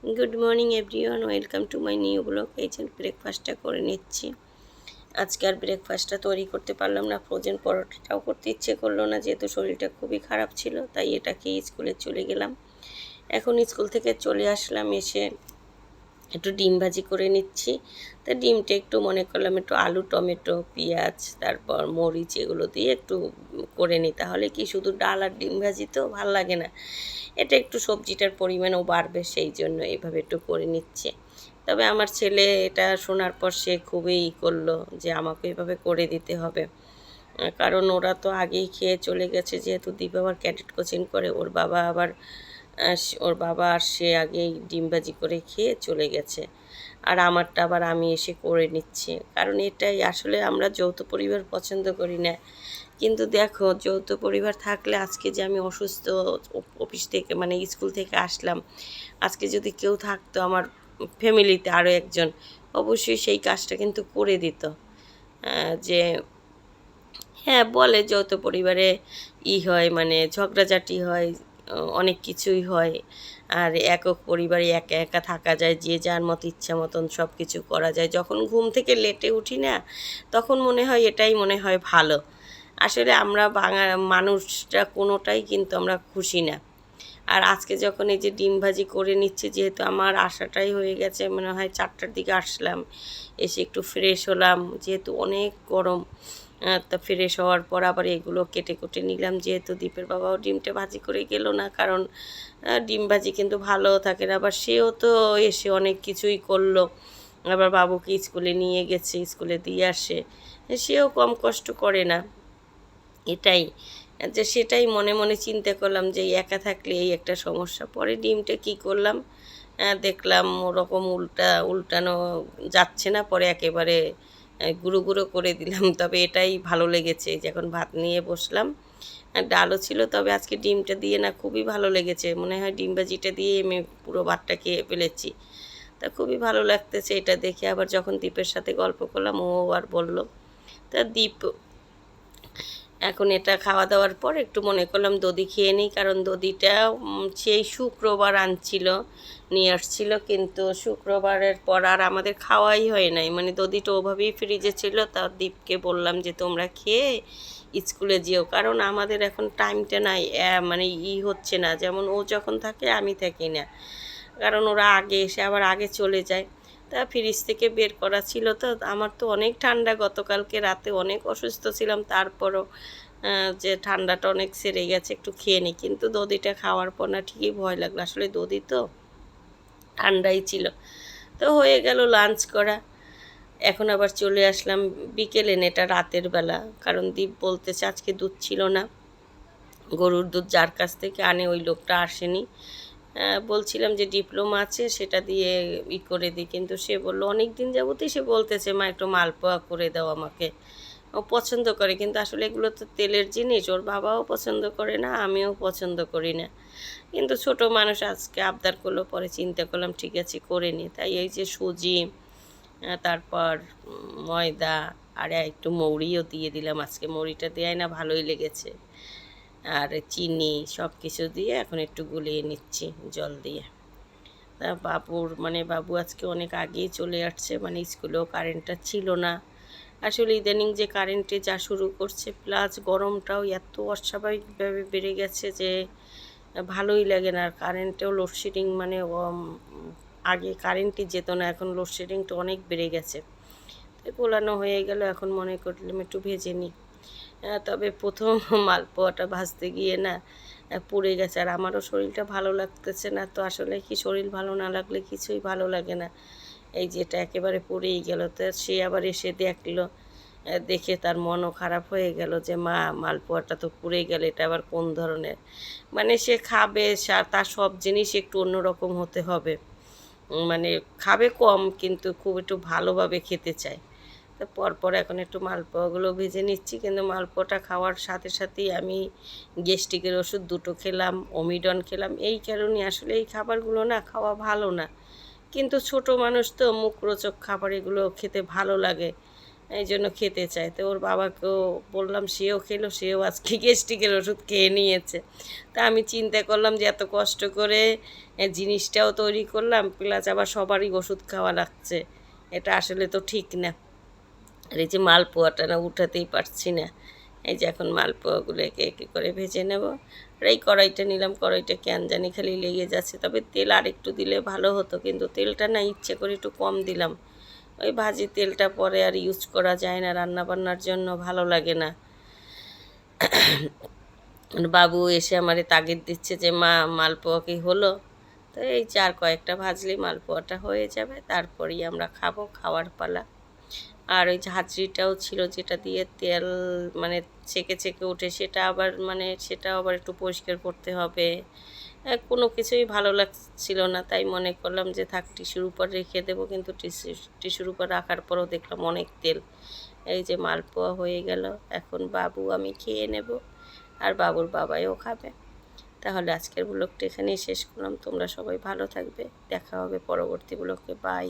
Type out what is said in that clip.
Good morning everyone, welcome to my new blog. এই যে ব্রেকফাস্টটা করে নিচ্ছি। আজকে আর ব্রেকফাস্টটা তৈরি করতে পারলাম না, ফ্রোজেন পরোটাটাও করতে ইচ্ছে করলো না, যেহেতু শরীরটা খুবই খারাপ ছিল। তাই এটাকে স্কুলে চলে গেলাম। এখন স্কুল থেকে চলে আসলাম, এসে একটু ডিম ভাজি করে নিচ্ছি। তা ডিমটা একটু মনে করলাম একটু আলু, টমেটো, পেঁয়াজ, তারপর মরিচ এগুলো দিয়ে একটু করে নিই। তাহলে কি শুধু ডাল আর ডিম ভাজি তো ভাল লাগে না, এটা একটু সবজিটার পরিমাণও বাড়বে, সেই জন্য এইভাবে একটু করে নিচ্ছে। তবে আমার ছেলে এটা শোনার পর সে খুবই করলো যে আমাকে এভাবে করে দিতে হবে। কারণ ওরা তো আগেই খেয়ে চলে গেছে, যেহেতু দীপ আবার ক্যাডেট কোচিং করে, ওর বাবা আর সে আগেই ডিমবাজি করে খেয়ে চলে গেছে। আর আমারটা আবার আমি এসে করে নিচ্ছি, কারণ এটাই আসলে আমরা যৌথ পরিবার পছন্দ করি না। কিন্তু দেখো, যৌথ পরিবার থাকলে আজকে যে আমি অসুস্থ, অফিস থেকে মানে স্কুল থেকে আসলাম, আজকে যদি কেউ থাকতো আমার ফ্যামিলিতে আরও একজন, অবশ্যই সেই কাজটা কিন্তু করে দিত। যে হ্যাঁ, বলে যৌথ পরিবারে হয় মানে ঝগড়াঝাটি হয়, অনেক কিছুই হয়। আর একক পরিবারে একা একা থাকা যায়, যে যার মতো ইচ্ছা মতন সব কিছু করা যায়। যখন ঘুম থেকে লেটে উঠি না, তখন মনে হয় এটাই মনে হয় ভালো। আসলে আমরা মানুষরা কোনোটাই কিন্তু আমরা খুশি না। আর আজকে যখন এই যে ডিম ভাজি করে নিচ্ছি, যেহেতু আমার আসাটাই হয়ে গেছে, মনে হয় 4টার দিকে আসলাম, এসে একটু ফ্রেশ হলাম, যেহেতু অনেক গরম। তা ফ্রেশ হওয়ার পর আবার এগুলো কেটে কুটে নিলাম, যেহেতু দীপের বাবাও ডিমটা ভাজি করে গেল না, কারণ ডিম ভাজি কিন্তু ভালোও থাকে না। আবার সেও তো এসে অনেক কিছুই করলো, আবার বাবুকে স্কুলে নিয়ে গেছে, স্কুলে দিয়ে আসে, সেও কম কষ্ট করে না। এটাই যে সেটাই মনে মনে চিন্তা করলাম যে একা থাকলে এই একটা সমস্যা। পরে ডিমটা কি করলাম, দেখলাম ওরকম উল্টানো যাচ্ছে না, পরে একেবারে গুঁড়ো গুঁড়ো করে দিলাম। তবে এটাই ভালো লেগেছে, যখন ভাত নিয়ে বসলাম, ডালও ছিল, তবে আজকে ডিমটা দিয়ে না খুবই ভালো লেগেছে। মনে হয় ডিম ভাজিটা দিয়ে আমি পুরো ভাতটা খেয়ে ফেলেছি। তা খুবই ভালো লাগতেছে এটা দেখে। আবার যখন দীপের সাথে গল্প করলাম, ও আর বলল। তা দীপ এখন এটা খাওয়া দাওয়ার পর একটু মনে করলাম দধি খেয়ে নিই, কারণ দধিটা সেই শুক্রবার নিয়ে আসছিল, কিন্তু শুক্রবারের পর আর আমাদের খাওয়াই হয় নাই। মানে দধিটা ওভাবেই ফ্রিজে ছিল। তা দীপকে বললাম যে তোমরা খেয়ে স্কুলে যেও, কারণ আমাদের এখন টাইমটা নাই, মানে হচ্ছে না, যেমন ও যখন থাকে আমি থাকি না, কারণ ওরা আগে এসে আবার আগে চলে যায়। তা ফ্রিজ থেকে বের করা ছিল। তো আমার তো অনেক ঠান্ডা, গতকালকে রাতে অনেক অসুস্থ ছিলাম, তারপরও যে ঠান্ডাটা অনেক সেরে গেছে, একটু খেয়ে নিই। কিন্তু দধিটা খাওয়ার পর না ঠিকই ভয় লাগলো, আসলে দধি তো ঠান্ডাই ছিল। তো হয়ে গেল লাঞ্চ করা। এখন আবার চলে আসলাম বিকেলে, এটা রাতের বেলা, কারণ দীপ বলতেছে আজকে দুধ ছিল না, গরুর দুধ যার কাছ থেকে আনে ওই লোকটা আসেনি। বলছিলাম যে ডিপ্লোমা আছে, সেটা দিয়ে করে দিই, কিন্তু সে বললো অনেক দিন যাবতই সে বলতেছে মা একটু মালপোয়া করে দাও আমাকে। ও পছন্দ করে, কিন্তু আসলে এগুলো তো তেলের জিনিস, ওর বাবাও পছন্দ করে না, আমিও পছন্দ করি না। কিন্তু ছোট মানুষ আজকে আবদার করলো, পরে চিন্তা করলাম ঠিক আছে করে নিই। তাই এই যে সুজি, তারপর ময়দা, আর একটু মৌরিও দিয়ে দিলাম। আজকে মৌরিটা দেয় না, ভালোই লেগেছে। আর চিনি সব কিছু দিয়ে এখন একটু গুলিয়ে নিচ্ছি জল দিয়ে। তা বাবু আজকে অনেক আগেই চলে আসছে, মানে স্কুলেও কারেন্টটা ছিল না। আসলে ইদানিং যে কারেন্টে যা শুরু করছে, প্লাস গরমটাও এত অস্বাভাবিকভাবে বেড়ে গেছে যে ভালোই লাগে না। আর কারেন্টেও লোডশেডিং, মানে আগে কারেন্টই যেত না, এখন লোডশেডিংটা অনেক বেড়ে গেছে। গোলানো হয়ে গেল, এখন মনে করলাম একটু ভেজে নিই। তবে প্রথম মালপোয়াটা ভাজতে গিয়ে না পুড়ে গেছে, আর আমারও শরীরটা ভালো লাগতেছে না। তো আসলে কি, শরীর ভালো না লাগলে কিছুই ভালো লাগে না। এই যে এটা একেবারে পুড়েই গেল। তো সে আবার এসে দেখলো, দেখে তার মনও খারাপ হয়ে গেল যে মা মালপোয়াটা তো পুড়ে গেল, এটা আবার কোন ধরনের। মানে সে খাবে, তার সব জিনিস একটু অন্যরকম হতে হবে, মানে খাবে কম, কিন্তু খুব একটু ভালোভাবে খেতে চায়। তো পরপর এখন একটু মালপোয়াগুলো ভেজে নিচ্ছি, কিন্তু মালপোয়াটা খাওয়ার সাথে সাথেই আমি গ্যাস্ট্রিকের ওষুধ দুটো খেলাম, ওমিডন খেলাম। এই কারণে আসলে এই খাবারগুলো না খাওয়া ভালো না, কিন্তু ছোট মানুষ তো মুখরোচক খাবার, এগুলো খেতে ভালো লাগে। এই জন্য খেতে চায়। তো ওর বাবাকেও বললাম, সেও খেলো, সেও আজকে গ্যাস্ট্রিকের ওষুধ খেয়ে নিয়েছে। তা আমি চিন্তা করলাম যে এত কষ্ট করে জিনিসটাও তৈরি করলাম, প্লাস আবার সবারই ওষুধ খাওয়া লাগছে, এটা আসলে তো ঠিক না। আর এই যে মালপোয়াটা না উঠাতেই পারছি না। এই যে এখন মালপোয়াগুলো একে একে করে ভেজে নেব। আর এই কড়াইটা নিলাম, কড়াইটা কেন জানি খালি লেগে যাচ্ছে। তবে তেল আর একটু দিলে ভালো হতো, কিন্তু তেলটা না ইচ্ছে করে একটু কম দিলাম। ওই ভাজি তেলটা পরে আর ইউজ করা যায় না, রান্না বান্নার জন্য ভালো লাগে না। বাবু এসে আমারে তাগিদ দিচ্ছে যে মা মালপোয়া কি হলো। তো এই চার কয়েকটা ভাজলেই মালপোয়াটা হয়ে যাবে, তারপরেই আমরা খাবো, খাওয়ার পালা। আর ওই ঝাঁঝরিটাও ছিল যেটা দিয়ে তেল মানে ছেঁকে ছেঁকে ওঠে, সেটা আবার মানে সেটা আবার একটু পরিষ্কার করতে হবে। কোনো কিছুই ভালো লাগছিল না, তাই মনে করলাম যে থাক টিস্যুর উপর রেখে দেবো, কিন্তু টিস্যুর উপর রাখার পরও দেখলাম অনেক তেল। এই যে মালপোয়া হয়ে গেল, এখন বাবু আমি খেয়ে নেব, আর বাবুর বাবাইও খাবে। তাহলে আজকের ব্লগটা এখানেই শেষ করলাম। তোমরা সবাই ভালো থাকবে, দেখা হবে পরবর্তী ব্লগে। বাই।